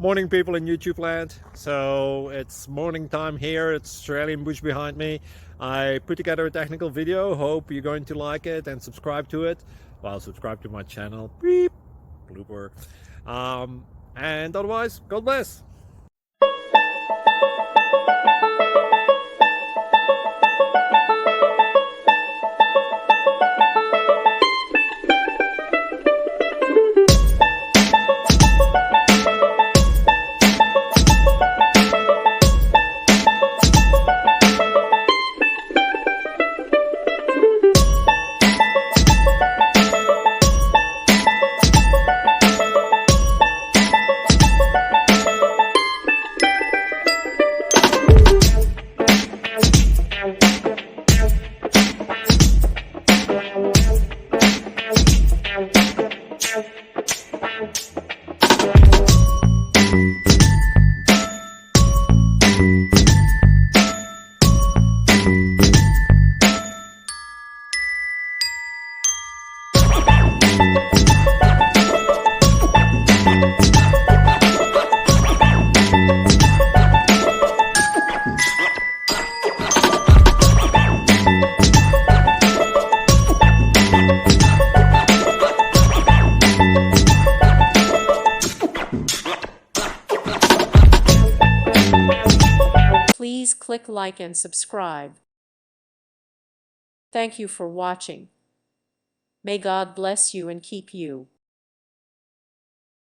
Morning people in YouTube land. So it's morning time here. It's Australian bush behind me. I put together a technical video. Hope you're going to like it and subscribe to it. Well, subscribe to my channel. Beep. Blooper. And otherwise, God bless. Please click like and subscribe. Thank you for watching. May God bless you and keep you.